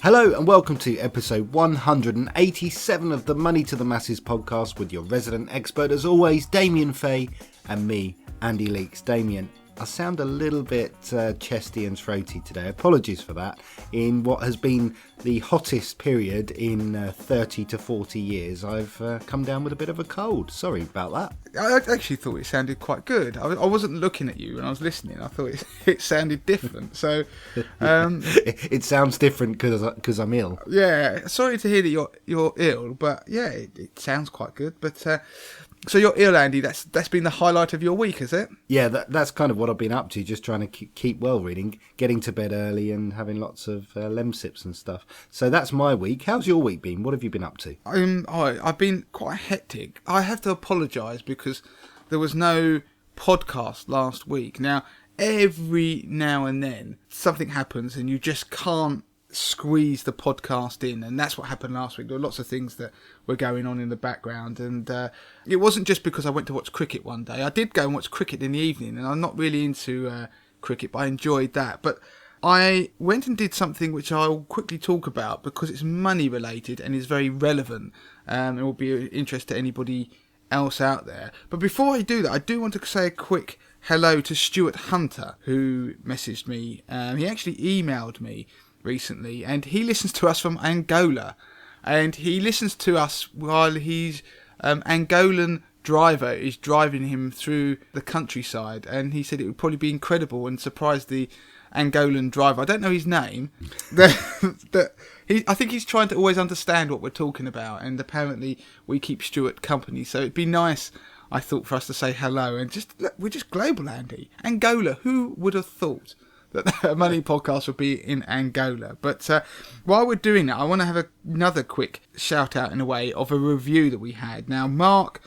Hello and welcome to episode 187 of the Money to the Masses podcast with your resident expert as always, Damien Fay, and me, Andy Leakes. Damien, I sound a little bit chesty and throaty today. Apologies for that. In what has been the hottest period in 30 to 40 years, I've come down with a bit of a cold. Sorry about that. I actually thought it sounded quite good. I wasn't looking at you when I was listening. I thought it sounded different. So it sounds different because I'm ill. Yeah, sorry to hear that you're ill, but yeah, it sounds quite good. But so you're ill, Andy. That's been the highlight of your week, is it? Yeah, that's kind of what I've been up to. Just trying to keep well, reading, getting to bed early, and having lots of lemsips and stuff. So that's my week. How's your week been? What have you been up to? I've been quite hectic. I have to apologise because there was no podcast last week. Now, every now and then something happens and you just can't squeeze the podcast in, and that's what happened last week. There were lots of things that were going on in the background, and it wasn't just because I went to watch cricket one day. I did go and watch cricket in the evening, and I'm not really into cricket, but I enjoyed that. But I went and did something which I'll quickly talk about because it's money related and is very relevant. It will be of interest to anybody else out there. But before I do that, I do want to say a quick hello to Stuart Hunter, who messaged me. He actually emailed me recently, and he listens to us from Angola, and he listens to us while his Angolan driver is driving him through the countryside, and he said it would probably be incredible and surprise the Angolan driver. I don't know his name. I think he's trying to always understand what we're talking about, and apparently we keep Stuart company, so it'd be nice, I thought, for us to say hello. And just look, we're just global, Andy. Angola, who would have thought that a money podcast would be in Angola? But while we're doing that, I want to have another quick shout out in a way of a review that we had. Now, Mark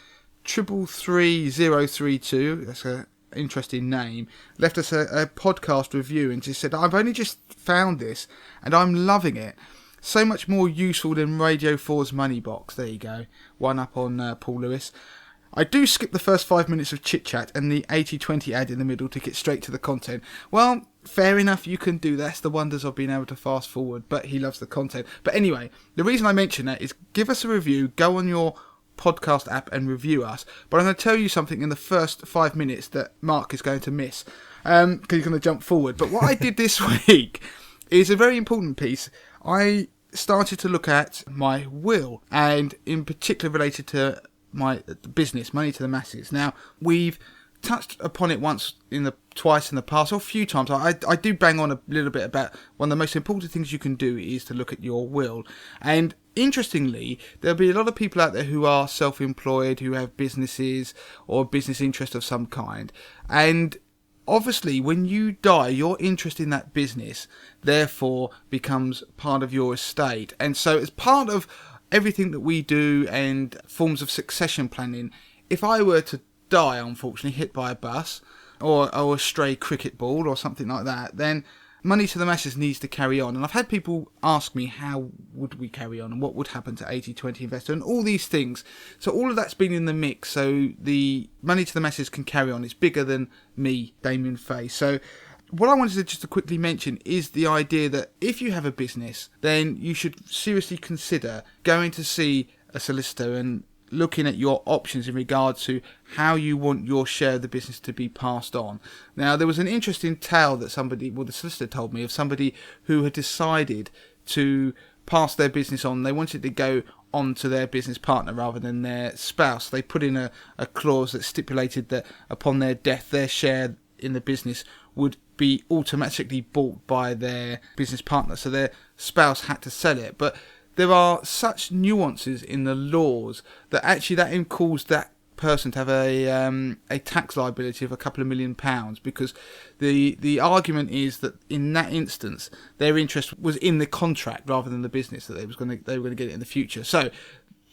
333032, that's an interesting name, left us a podcast review and just said, I've only just found this and I'm loving it. So much more useful than Radio 4's Money Box. There you go. One up on Paul Lewis. I do skip the first 5 minutes of chit-chat and the 80-20 ad in the middle to get straight to the content. Well, fair enough, you can do that. That's the wonders of being able to fast forward, but he loves the content. But anyway, the reason I mention that is give us a review, go on your podcast app and review us. But I'm going to tell you something in the first 5 minutes that Mark is going to miss, because he's going to jump forward. But what I did this week is a very important piece. I started to look at my will, and in particular related to my business, Money to the Masses. Now, we've touched upon it twice in the past, or a few times. I do bang on a little bit about one of the most important things you can do is to look at your will. And interestingly, there'll be a lot of people out there who are self-employed, who have businesses or business interest of some kind. And obviously, when you die, your interest in that business, therefore, becomes part of your estate. And so as part of everything that we do and forms of succession planning, if I were to die, unfortunately, hit by a bus or a stray cricket ball or something like that, then Money to the Masses needs to carry on. And I've had people ask me how would we carry on and what would happen to 80-20 Investor and all these things. So all of that's been in the mix, so the Money to the Masses can carry on. It's bigger than me, Damien Fay. So what I wanted to just to quickly mention is the idea that if you have a business, then you should seriously consider going to see a solicitor and looking at your options in regard to how you want your share of the business to be passed on. Now, there was an interesting tale that the solicitor told me of somebody who had decided to pass their business on. They wanted to go on to their business partner rather than their spouse. They put in a clause that stipulated that upon their death, their share in the business would be automatically bought by their business partner, so their spouse had to sell it. But there are such nuances in the laws that actually that caused that person to have a tax liability of a couple of £1 million, because the argument is that in that instance their interest was in the contract rather than the business, that they were going to get it in the future. So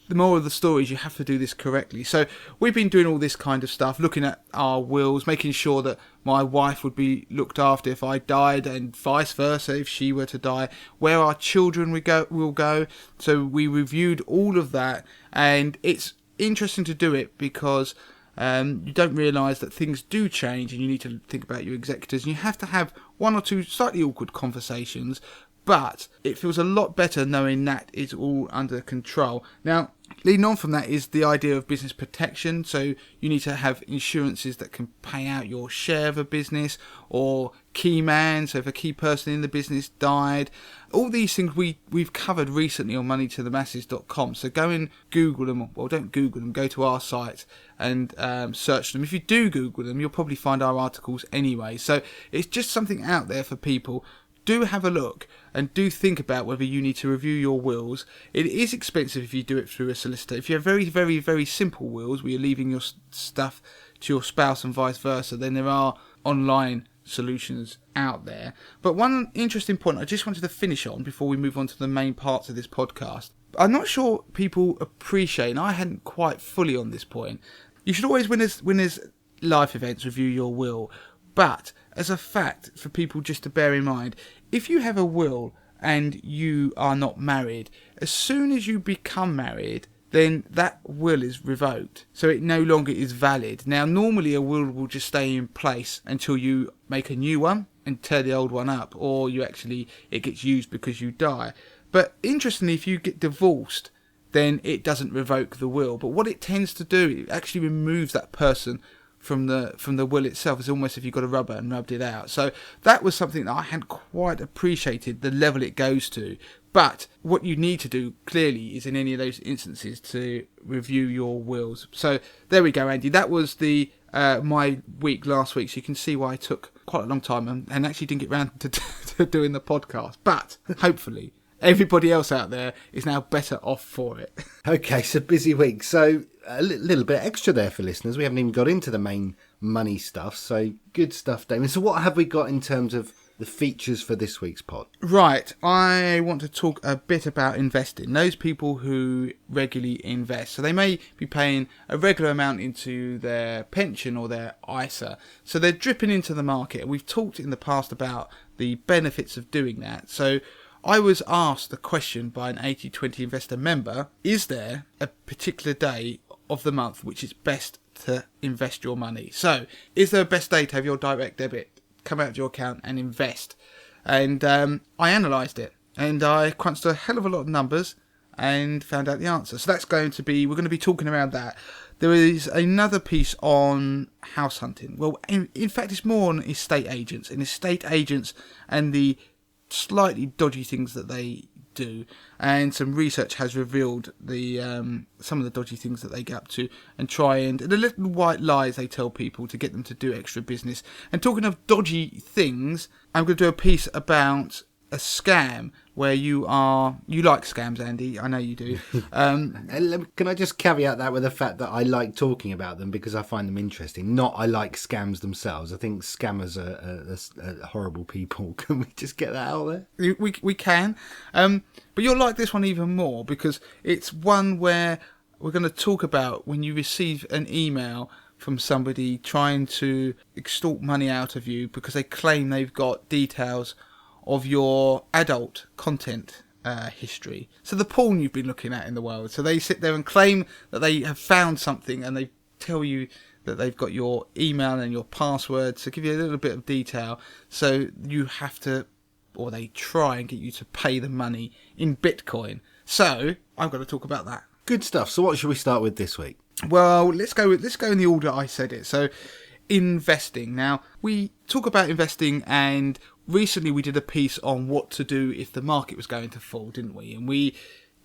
the moral of the story is you have to do this correctly. So we've been doing all this kind of stuff, looking at our wills, making sure that my wife would be looked after if I died, and vice versa if she were to die, where our children will go. So we reviewed all of that, and it's interesting to do it because you don't realise that things do change, and you need to think about your executors, and you have to have one or two slightly awkward conversations, but it feels a lot better knowing that it's all under control. Now, leading on from that is the idea of business protection. So you need to have insurances that can pay out your share of a business, or key man, so if a key person in the business died. All these things we've covered recently on moneytothemasses.com. So go and Google them. Well, don't Google them. Go to our site and search them. If you do Google them, you'll probably find our articles anyway. So it's just something out there for people. Do have a look and do think about whether you need to review your wills. It is expensive if you do it through a solicitor. If you have very, very, very simple wills where you're leaving your stuff to your spouse and vice versa, then there are online solutions out there. But one interesting point I just wanted to finish on before we move on to the main parts of this podcast. I'm not sure people appreciate, and I hadn't quite fully on this point, you should always, when there's life events, review your will. But as a fact, for people just to bear in mind, if you have a will and you are not married, as soon as you become married, then that will is revoked. So it no longer is valid. Now, normally a will just stay in place until you make a new one and tear the old one up, or it gets used because you die. But interestingly, if you get divorced, then it doesn't revoke the will. But what it tends to do, it actually removes that person from the will itself. It's almost if you got a rubber and rubbed it out. So that was something that I hadn't quite appreciated, the level it goes to. But what you need to do clearly is in any of those instances to review your wills. So there we go, Andy. That was the my week last week. So you can see why I took quite a long time and actually didn't get round to doing the podcast. But hopefully everybody else out there is now better off for it. Okay, so busy week. So a little bit extra there for listeners. We haven't even got into the main money stuff. So good stuff, Damien. So what have we got in terms of the features for this week's pod? Right, I want to talk a bit about investing. Those people who regularly invest. So they may be paying a regular amount into their pension or their ISA. So they're dripping into the market. We've talked in the past about the benefits of doing that. So I was asked the question by an 80/20 investor member, is there a particular day of the month which is best to invest your money? So is there a best day to have your direct debit come out of your account and invest? And I analysed it and I crunched a hell of a lot of numbers and found out the answer. So that's we're going to be talking around that. There is another piece on house hunting. Well, in fact, it's more on estate agents and the slightly dodgy things that they do, and some research has revealed the some of the dodgy things that they get up to and the little white lies they tell people to get them to do extra business. And talking of dodgy things, I'm going to do a piece about a scam where you like scams, Andy. I know you do. Can I just caveat that with the fact that I like talking about them because I find them interesting, not I like scams themselves. I think scammers are horrible people. Can we just get that out there? We can. But you'll like this one even more because it's one where we're going to talk about when you receive an email from somebody trying to extort money out of you because they claim they've got details of your adult content history. So the porn you've been looking at in the world. So they sit there and claim that they have found something and they tell you that they've got your email and your password. So give you a little bit of detail. So you have to, or they try and get you to pay the money in Bitcoin. So I'm going to talk about that. Good stuff. So what should we start with this week? Well, let's go in the order I said it. So investing. Now, we talk about investing, and recently we did a piece on what to do if the market was going to fall, didn't we? And we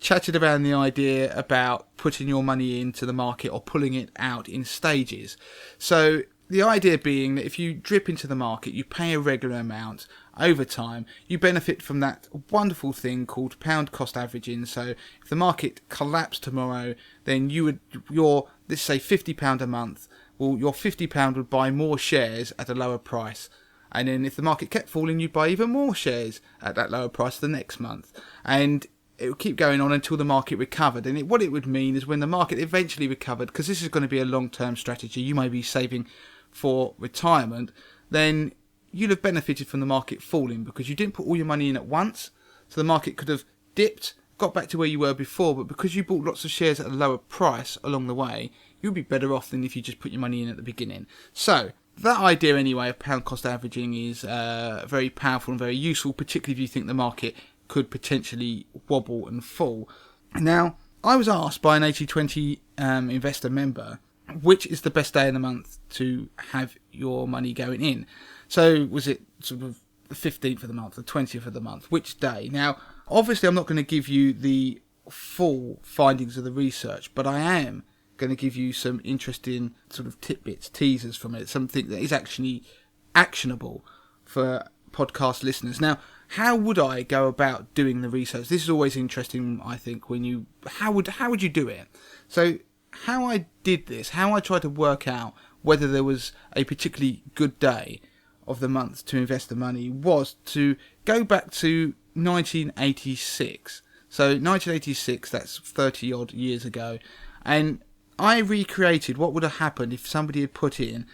chatted around the idea about putting your money into the market or pulling it out in stages. So the idea being that if you drip into the market, you pay a regular amount over time, you benefit from that wonderful thing called pound cost averaging. So if the market collapsed tomorrow, then let's say £50 a month, well, your £50 would buy more shares at a lower price. And then if the market kept falling, you'd buy even more shares at that lower price the next month. And it would keep going on until the market recovered. And what it would mean is when the market eventually recovered, because this is going to be a long-term strategy, you may be saving for retirement, then you'd have benefited from the market falling because you didn't put all your money in at once. So the market could have dipped, got back to where you were before, but because you bought lots of shares at a lower price along the way, you'd be better off than if you just put your money in at the beginning. So that idea anyway of pound cost averaging is very powerful and very useful, particularly if you think the market could potentially wobble and fall. Now, I was asked by an 80/20 investor member, which is the best day in the month to have your money going in? So was it sort of the 15th of the month, the 20th of the month, which day? Now, obviously I'm not going to give you the full findings of the research, but I am going to give you some interesting sort of tidbits, teasers from it, something that is actually actionable for podcast listeners. Now, how would I go about doing the research? This is always interesting, I think, how would you do it? So how I did this, how I tried to work out whether there was a particularly good day of the month to invest the money, was to go back to 1986. So 1986, that's 30 odd years ago, and I recreated what would have happened if somebody had put in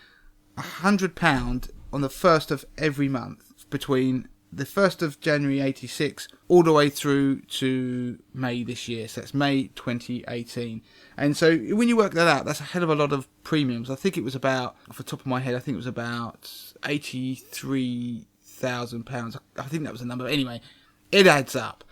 £100 on the first of every month between the 1st of January 86 all the way through to May this year. So that's May 2018. And so when you work that out, that's a hell of a lot of premiums. I think it was about, off the top of my head, I think it was about £83,000. I think that was the number. Anyway, it adds up.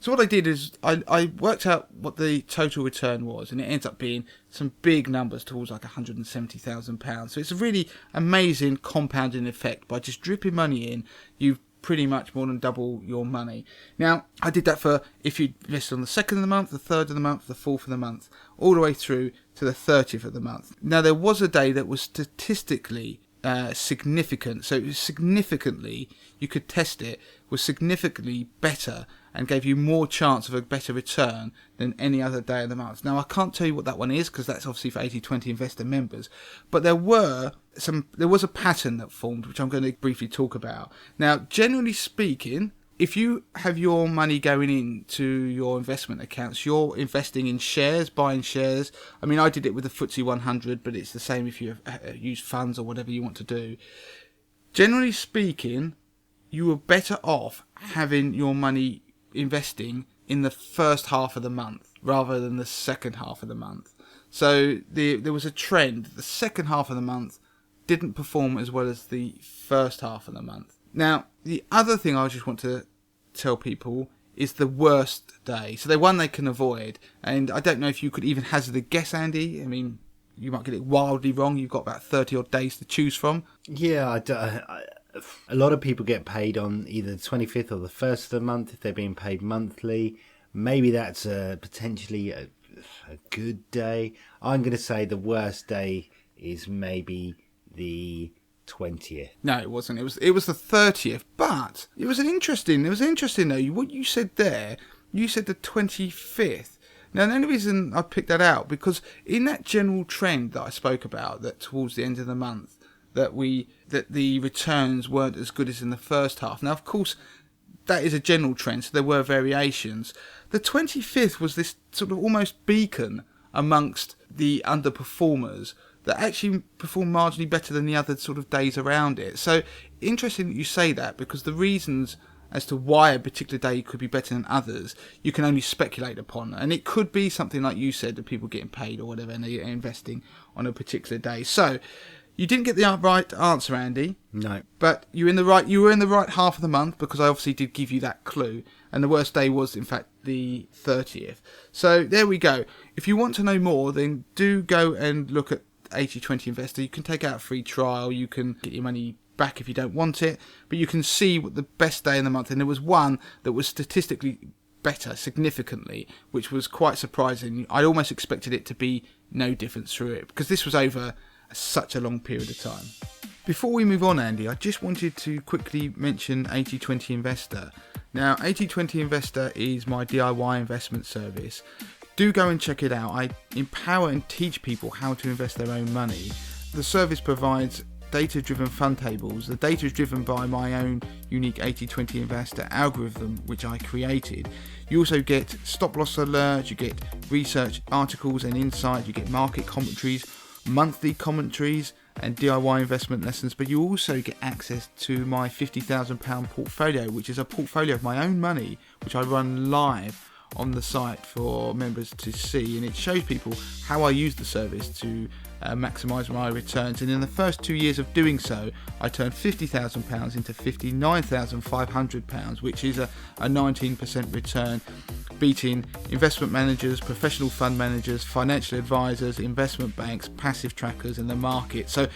So what I did is I worked out what the total return was, and it ends up being some big numbers towards like £170,000. So it's a really amazing compounding effect. By just dripping money in, you've pretty much more than double your money. Now, I did that for if you invested on the 2nd of the month, the 3rd of the month, the 4th of the month, all the way through to the 30th of the month. Now, there was a day that was statistically significant. So significantly, you could test it, was significantly better and gave you more chance of a better return than any other day of the month. Now, I can't tell you what that one is because that's obviously for 80/20 investor members, but there was a pattern that formed, which I'm going to briefly talk about. Now, generally speaking, if you have your money going into your investment accounts, you're investing in shares, buying shares. I mean, I did it with the FTSE 100, but it's the same if you use funds or whatever you want to do. Generally speaking, you are better off having your money investing in the first half of the month rather than the second half of the month. So there was a trend. The second half of the month didn't perform as well as the first half of the month. Now, the other thing I just want to tell people is the worst day. So the one they can avoid. And I don't know if you could even hazard a guess, Andy. I mean, you might get it wildly wrong. You've got about 30 odd days to choose from. Yeah, a lot of people get paid on either the 25th or the 1st of the month if they're being paid monthly. Maybe that's potentially a good day. I'm going to say the worst day is maybe the 20th. No, it wasn't. It was the 30th, but it was interesting though. What you said there, you said the 25th. Now, the only reason I picked that out, because in that general trend that I spoke about, that towards the end of the month, that the returns weren't as good as in the first half. Now, of course, that is a general trend, so there were variations. The 25th was this sort of almost beacon amongst the underperformers that actually performed marginally better than the other sort of days around it. So, interesting that you say that, because the reasons as to why a particular day could be better than others, you can only speculate upon. And it could be something like you said, that people getting paid or whatever, and they're investing on a particular day. So, you didn't get the right answer, Andy. No. But you were in the right half of the month, because I obviously did give you that clue. And the worst day was, in fact, the 30th. So there we go. If you want to know more, then do go and look at 80/20 Investor. You can take out a free trial. You can get your money back if you don't want it. But you can see what the best day in the month. And there was one that was statistically better, significantly, which was quite surprising. I almost expected it to be no difference through it, because this was over such a long period of time. Before we move on, Andy, I just wanted to quickly mention 80/20 Investor. Now, 80/20 Investor is my DIY investment service. Do go and check it out. I empower and teach people how to invest their own money. The service provides data-driven fund tables. The data is driven by my own unique 80/20 Investor algorithm, which I created. You also get stop-loss alerts, you get research articles and insights, you get market commentaries, monthly commentaries and DIY investment lessons, but you also get access to my £50,000 portfolio, which is a portfolio of my own money, which I run live on the site for members to see, and it shows people how I use the service to maximise my returns, and in the first 2 years of doing so I turned £50,000 into £59,500, which is a 19% return, beating investment managers, professional fund managers, financial advisors, investment banks, passive trackers in the market. So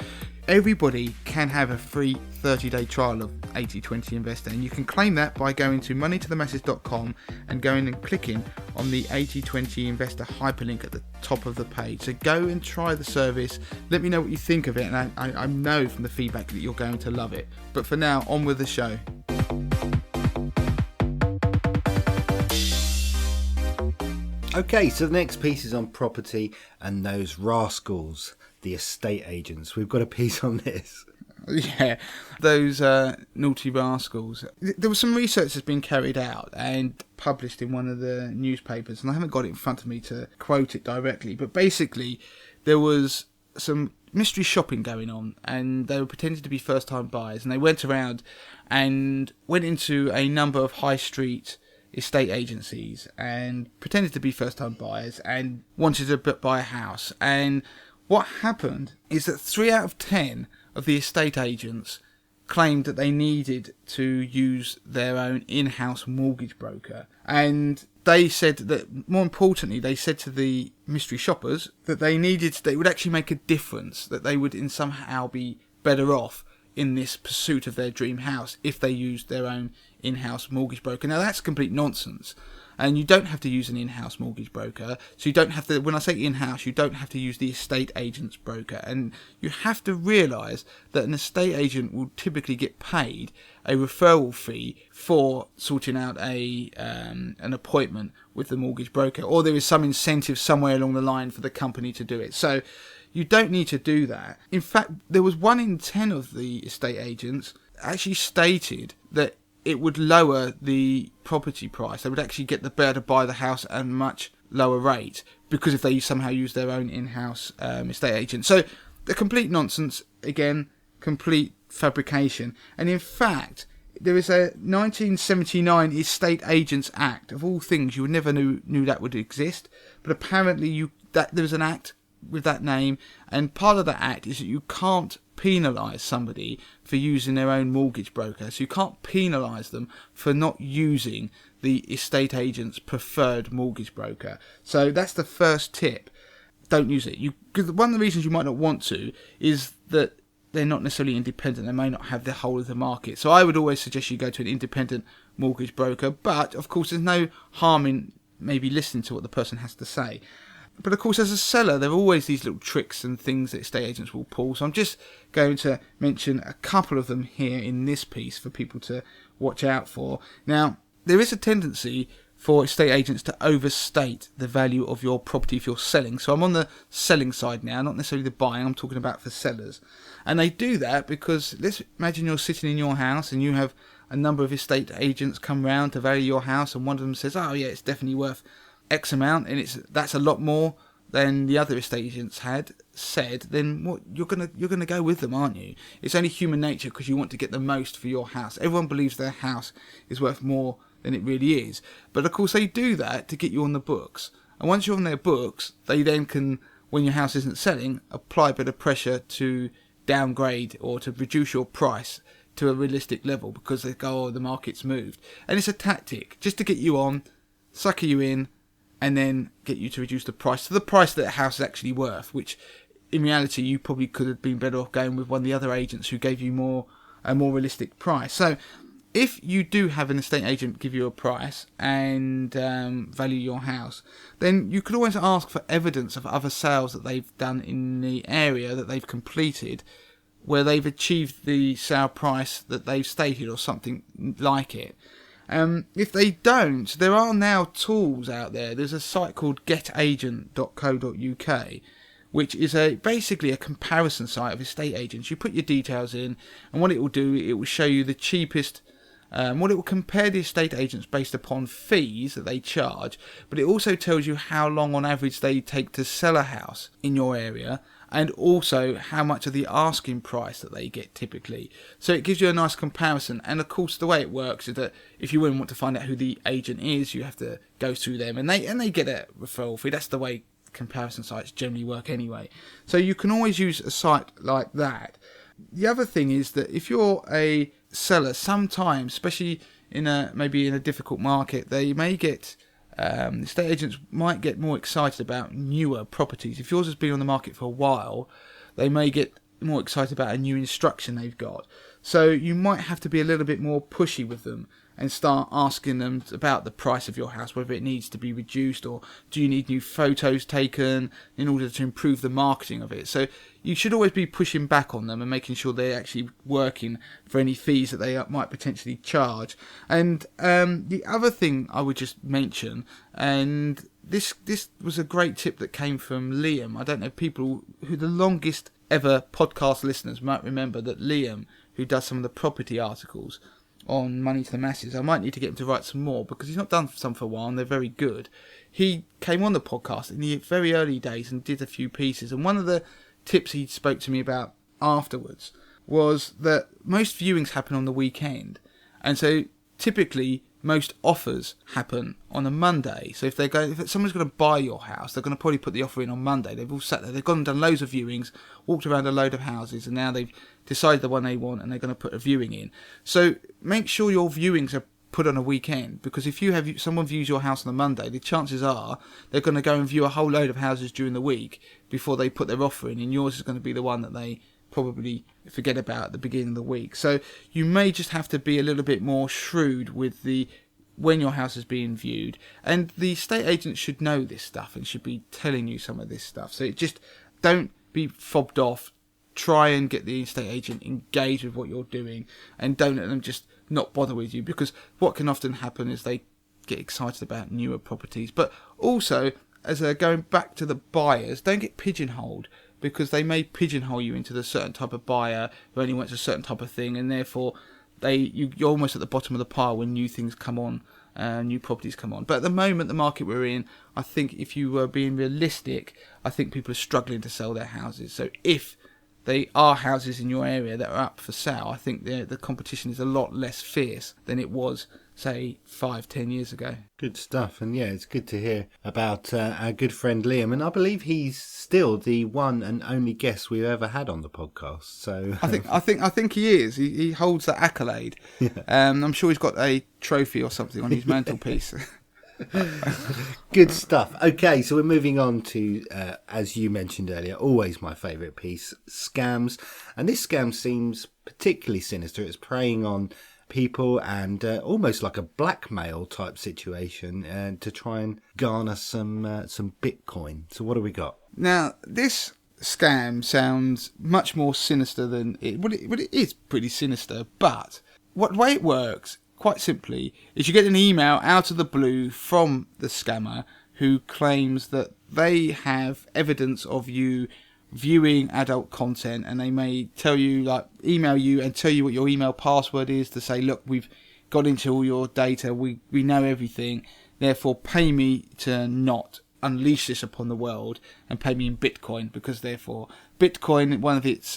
everybody can have a free 30-day trial of 80/20 investing, and you can claim that by going to moneytothemasses.com and going and clicking on the 80/20 investor hyperlink at the top of the page. So go and try the service, let me know what you think of it, and I know from the feedback that you're going to love it. But for now, on with the show. Okay, so the next piece is on property and those rascals, the estate agents. We've got a piece on this. Yeah, those naughty rascals. There was some research that's been carried out and published in one of the newspapers, and I haven't got it in front of me to quote it directly, but basically there was some mystery shopping going on, and they were pretending to be first-time buyers, and they went around and went into a number of high street estate agencies and pretended to be first-time buyers and wanted to buy a house. And what happened is that 3 out of 10 of the estate agents claimed that they needed to use their own in-house mortgage broker. And they said that, more importantly, they said to the mystery shoppers that they would actually make a difference, that they would in somehow be better off in this pursuit of their dream house if they used their own in-house mortgage broker. Now that's complete nonsense, and you don't have to use an in-house mortgage broker. So you don't have to, when I say in-house, you don't have to use the estate agent's broker, and you have to realise that an estate agent will typically get paid a referral fee for sorting out an appointment with the mortgage broker, or there is some incentive somewhere along the line for the company to do it. So you don't need to do that. In fact, there was 1 in 10 of the estate agents actually stated that it would lower the property price. They would actually get the buyer to buy the house at a much lower rate because if they somehow use their own in-house estate agent. So the complete nonsense, again, complete fabrication. And in fact, there is a 1979 Estate Agents Act. Of all things, you never knew that would exist, but apparently there's an act with that name, and part of that act is that you can't penalise somebody for using their own mortgage broker. So you can't penalise them for not using the estate agent's preferred mortgage broker. So that's the first tip. Don't use it. Because one of the reasons you might not want to is that they're not necessarily independent. They may not have the whole of the market. So I would always suggest you go to an independent mortgage broker. But of course, there's no harm in maybe listening to what the person has to say. But of course, as a seller, there are always these little tricks and things that estate agents will pull. So I'm just going to mention a couple of them here in this piece for people to watch out for. Now, there is a tendency for estate agents to overstate the value of your property if you're selling. So I'm on the selling side now, not necessarily the buying. I'm talking about for sellers. And they do that because, let's imagine you're sitting in your house and you have a number of estate agents come round to value your house, and one of them says, oh yeah, it's definitely worth X amount, and that's a lot more than the other estate agents had said. Then what, you're gonna go with them, aren't you? It's only human nature, because you want to get the most for your house. Everyone believes their house is worth more than it really is, but of course they do that to get you on the books. And once you're on their books, they then can, when your house isn't selling, apply a bit of pressure to downgrade or to reduce your price to a realistic level, because they go, oh, the market's moved. And it's a tactic just to get you on, sucker you in, and then get you to reduce the price to the price that a house is actually worth, which in reality you probably could have been better off going with one of the other agents who gave you a more realistic price. So if you do have an estate agent give you a price and value your house, then you could always ask for evidence of other sales that they've done in the area that they've completed, where they've achieved the sale price that they've stated or something like it. If they don't, there are now tools out there. There's a site called getagent.co.uk, which is basically a comparison site of estate agents. You put your details in, and what it will do, it will show you the cheapest. It will compare the estate agents based upon fees that they charge, but it also tells you how long on average they take to sell a house in your area, and also how much of the asking price that they get typically. So it gives you a nice comparison. And of course, the way it works is that if you want to find out who the agent is, you have to go through them, and they get a referral fee. That's the way comparison sites generally work anyway. So you can always use a site like that. The other thing is that if you're a seller, sometimes, especially maybe in a difficult market, they may get estate agents might get more excited about newer properties. If yours has been on the market for a while, they may get more excited about a new instruction they've got. So you might have to be a little bit more pushy with them and start asking them about the price of your house, whether it needs to be reduced, or do you need new photos taken in order to improve the marketing of it. So you should always be pushing back on them and making sure they're actually working for any fees that they might potentially charge. And the other thing I would just mention, and this was a great tip that came from Liam. I don't know, people who the longest ever podcast listeners might remember that Liam, who does some of the property articles on Money to the Masses, I might need to get him to write some more because he's not done some for a while and they're very good. He came on the podcast in the very early days and did a few pieces, and one of the tips he spoke to me about afterwards was that most viewings happen on the weekend, and so typically most offers happen on a Monday. So if someone's going to buy your house, they're going to probably put the offer in on Monday. They've all sat there, they've gone and done loads of viewings, walked around a load of houses, and now they've decided the one they want and they're going to put a viewing in. So make sure your viewings are put on a weekend, because if you have someone views your house on a Monday, the chances are they're going to go and view a whole load of houses during the week before they put their offer in, and yours is going to be the one that they probably forget about at the beginning of the week. So you may just have to be a little bit more shrewd with when your house is being viewed, and the estate agent should know this stuff and should be telling you some of this stuff. So just don't be fobbed off. Try and get the estate agent engaged with what you're doing, and don't let them just not bother with you, because what can often happen is they get excited about newer properties. But also, as going back to the buyers, don't get pigeonholed, because they may pigeonhole you into the certain type of buyer who only wants a certain type of thing, and therefore you're almost at the bottom of the pile when new things come on, new properties come on. But at the moment, the market we're in, I think if you were being realistic, I think people are struggling to sell their houses. So if there are houses in your area that are up for sale, I think the competition is a lot less fierce than it was, say, 5-10 years ago. Good stuff. And yeah, it's good to hear about our good friend Liam, and I believe he's still the one and only guest we've ever had on the podcast. So I think he is. He holds that accolade. Yeah. I'm sure he's got a trophy or something on his mantelpiece. Good stuff. Okay, so we're moving on to, as you mentioned earlier, always my favourite piece, scams. And this scam seems particularly sinister. It's preying on people and almost like a blackmail type situation to try and garner some Bitcoin. So what do we got? Now, this scam sounds much more sinister than it. Well, it is pretty sinister, but the way it works, quite simply, is you get an email out of the blue from the scammer who claims that they have evidence of you viewing adult content, and they may tell you, like, email you and tell you what your email password is to say, look, we've got into all your data, we know everything, therefore pay me to not unleash this upon the world, and pay me in Bitcoin, because therefore Bitcoin, one of its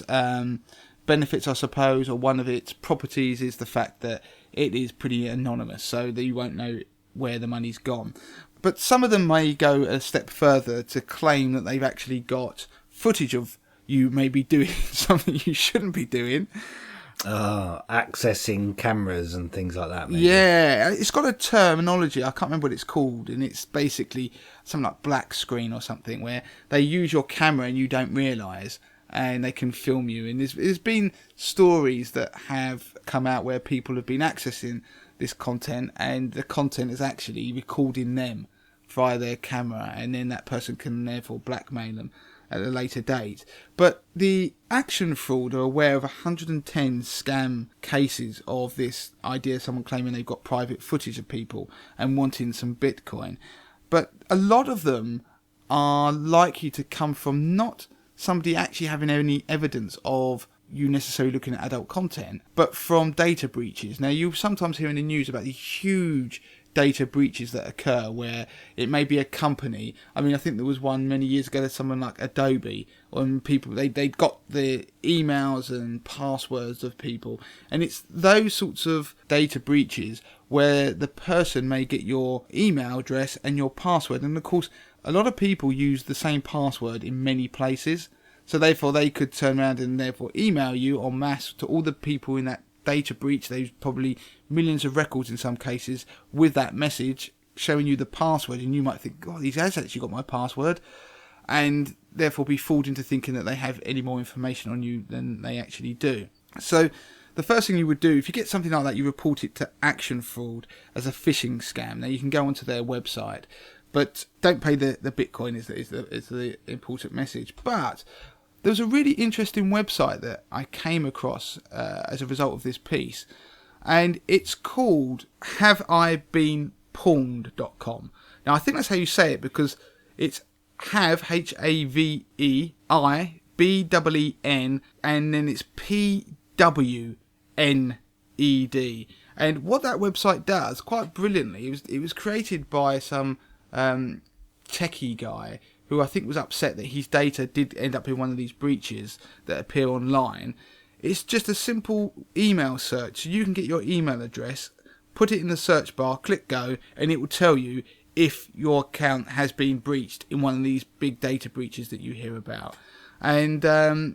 benefits, I suppose, or one of its properties is the fact that it is pretty anonymous, so that you won't know where the money's gone. But some of them may go a step further to claim that they've actually got footage of you maybe doing something you shouldn't be doing. Accessing cameras and things like that, maybe. Yeah, it's got a terminology, I can't remember what it's called, and it's basically something like black screen or something, where they use your camera and you don't realise, and they can film you. And there's been stories that have come out where people have been accessing this content, and the content is actually recording them via their camera, and then that person can therefore blackmail them at a later date. But the Action Fraud are aware of 110 scam cases of this idea, someone claiming they've got private footage of people and wanting some Bitcoin. But a lot of them are likely to come from not somebody actually having any evidence of you necessarily looking at adult content, but from data breaches. Now, you sometimes hear in the news about these huge data breaches that occur where it may be a company. I mean, I think there was one many years ago that someone like Adobe, when people they got the emails and passwords of people, and it's those sorts of data breaches where the person may get your email address and your password, and of course a lot of people use the same password in many places. So therefore they could turn around and therefore email you en masse to all the people in that data breach. There's probably millions of records in some cases with that message showing you the password, and you might think, God, he has actually got my password, and therefore be fooled into thinking that they have any more information on you than they actually do. So the first thing you would do, if you get something like that, you report it to Action Fraud as a phishing scam. Now you can go onto their website, but don't pay the Bitcoin is the important message. But there was a really interesting website that I came across as a result of this piece, and it's called haveibeenpawned.com. Now I think that's how you say it, because it's have, HAVEI, BEEN, and then it's PWNED. And what that website does, quite brilliantly, it was created by some techie guy who I think was upset that his data did end up in one of these breaches that appear online. It's just a simple email search. So you can get your email address, put it in the search bar, click go, and it will tell you if your account has been breached in one of these big data breaches that you hear about. And I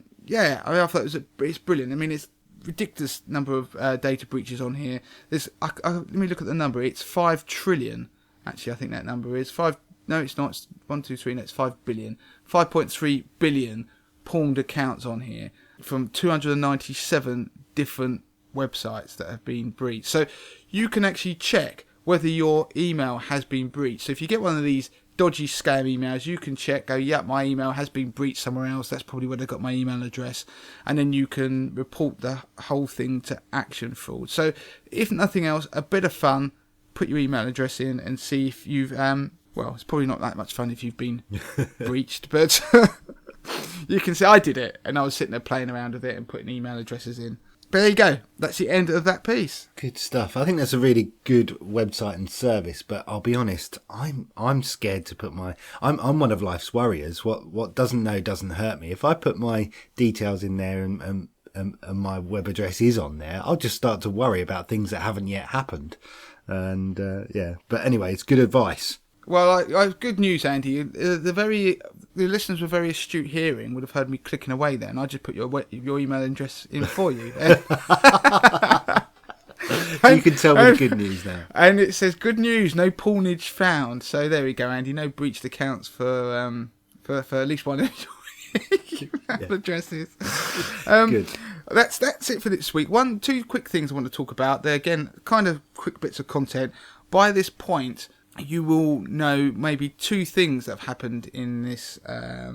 thought it's brilliant. I mean, it's ridiculous number of data breaches on here. Let me look at the number. It's 5 trillion. Actually, I think that number is 5. No, it's not. It's 1, 2, 3. No, it's 5 billion. 5.3 billion pawned accounts on here from 297 different websites that have been breached. So you can actually check whether your email has been breached. So if you get one of these dodgy scam emails, you can check, go, yep, my email has been breached somewhere else. That's probably where they got my email address. And then you can report the whole thing to Action Fraud. So if nothing else, a bit of fun, put your email address in and see if you've, well, it's probably not that much fun if you've been breached, but you can see I did it, and I was sitting there playing around with it and putting email addresses in. But there you go. That's the end of that piece. Good stuff. I think that's a really good website and service, but I'll be honest, I'm scared to put I'm one of life's warriors. What doesn't know doesn't hurt me. If I put my details in there and my web address is on there, I'll just start to worry about things that haven't yet happened. And but anyway, it's good advice. Well, good news, Andy. The listeners with very astute hearing would have heard me clicking away there, and I just put your email address in for you. You can tell me the good news now. And it says, good news, no pawnage found. So there we go, Andy. No breached accounts for at least one of your email addresses. Good. That's it for this week. 2 quick things I want to talk about. They're, again, kind of quick bits of content. By this point, you will know maybe 2 things that have happened in this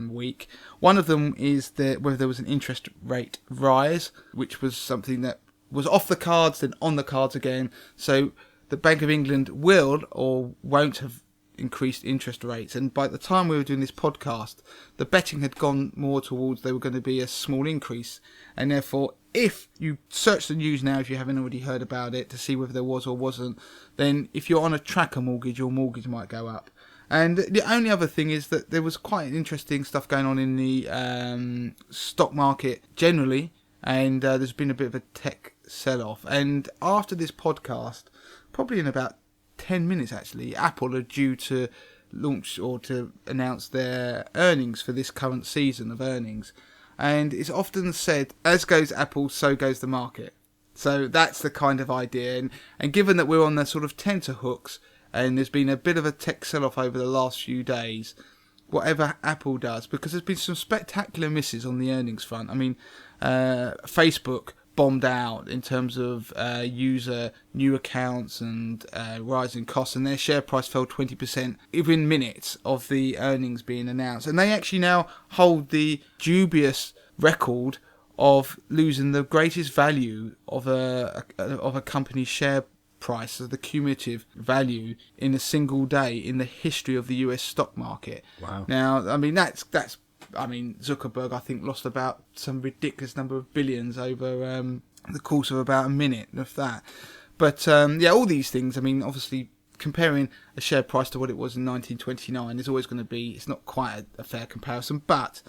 week. One of them is whether there was an interest rate rise, which was something that was off the cards, then on the cards again. So the Bank of England will or won't have increased interest rates. And by the time we were doing this podcast, the betting had gone more towards there were going to be a small increase. And therefore, if you search the news now, if you haven't already heard about it, to see whether there was or wasn't, then if you're on a tracker mortgage, your mortgage might go up. And the only other thing is that there was quite interesting stuff going on in the stock market generally, and there's been a bit of a tech sell-off. And after this podcast, probably in about 10 minutes actually, Apple are due to launch or to announce their earnings for this current season of earnings. And it's often said, as goes Apple, so goes the market. So that's the kind of idea. And given that we're on the sort of tenterhooks, and there's been a bit of a tech sell-off over the last few days, whatever Apple does, because there's been some spectacular misses on the earnings front. I mean, Facebook bombed out in terms of user new accounts and rising costs, and their share price fell 20% within minutes of the earnings being announced. And they actually now hold the dubious record of losing the greatest value of a company's share price, so the cumulative value in a single day in the history of the US stock market. Wow. Now, I mean, that's Zuckerberg, I think, lost about some ridiculous number of billions over the course of about a minute of that. But, all these things, I mean, obviously, comparing a share price to what it was in 1929 is always going to be, it's not quite a fair comparison, but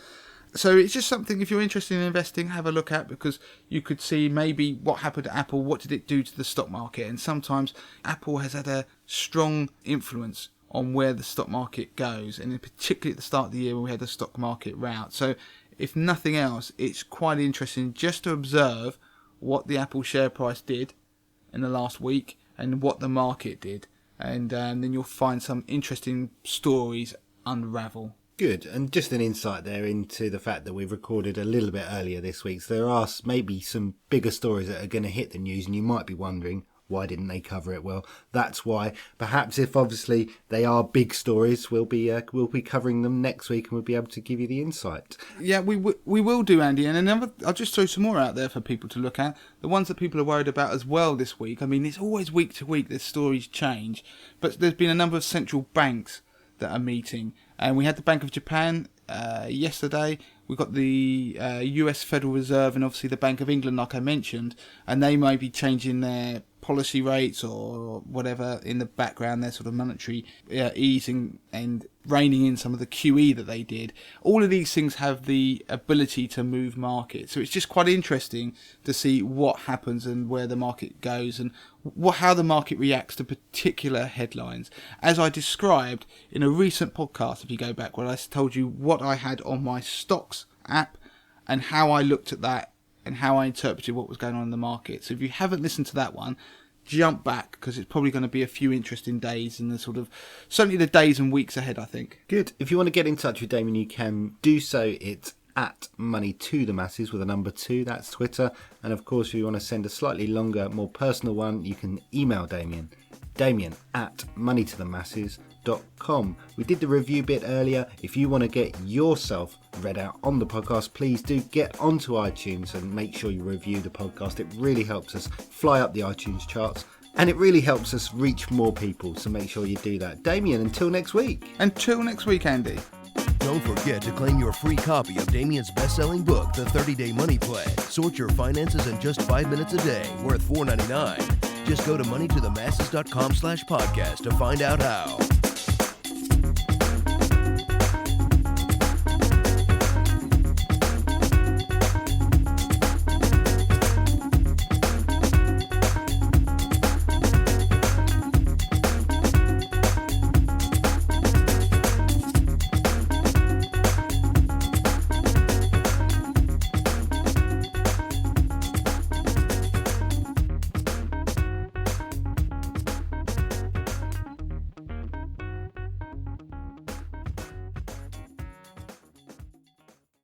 so it's just something, if you're interested in investing, have a look at, because you could see maybe what happened to Apple, what did it do to the stock market, and sometimes Apple has had a strong influence on where the stock market goes, and in particularly at the start of the year when we had the stock market rout. So if nothing else, it's quite interesting just to observe what the Apple share price did in the last week and what the market did, and then you'll find some interesting stories unravel. Good, and just an insight there into the fact that we've recorded a little bit earlier this week, so there are maybe some bigger stories that are going to hit the news, and you might be wondering, why didn't they cover it? Well, that's why. Perhaps if obviously they are big stories, we'll be covering them next week, and we'll be able to give you the insight. Yeah, we will do, Andy. And I'll just throw some more out there for people to look at. The ones that people are worried about as well this week. I mean, it's always week to week the stories change, but there's been a number of central banks that are meeting, and we had the Bank of Japan yesterday. We've got the US Federal Reserve and obviously the Bank of England, like I mentioned, and they may be changing their policy rates or whatever in the background, their sort of monetary easing and reining in some of the QE that they did. All of these things have the ability to move markets, so it's just quite interesting to see what happens and where the market goes and how the market reacts to particular headlines. As I described in a recent podcast, if you go back, where I told you what I had on my stocks app and how I looked at that and how I interpreted what was going on in the market. So if you haven't listened to that one, jump back, because it's probably going to be a few interesting days in the certainly the days and weeks ahead, I think. Good. If you want to get in touch with Damien, you can do so. It's at Money to the Masses with a number 2. That's Twitter. And of course, if you want to send a slightly longer, more personal one, you can email Damien at moneytothemasses.com. We did the review bit earlier. If you want to get yourself read out on the podcast, please do get onto iTunes and make sure you review the podcast. It really helps us fly up the iTunes charts, and it really helps us reach more people, so make sure you do that. Damien, until next week. Until next week, Andy. Don't forget to claim your free copy of Damien's best-selling book, The 30-Day Money Plan. Sort your finances in just 5 minutes a day, worth $4.99. Just go to moneytothemasses.com/podcast to find out how.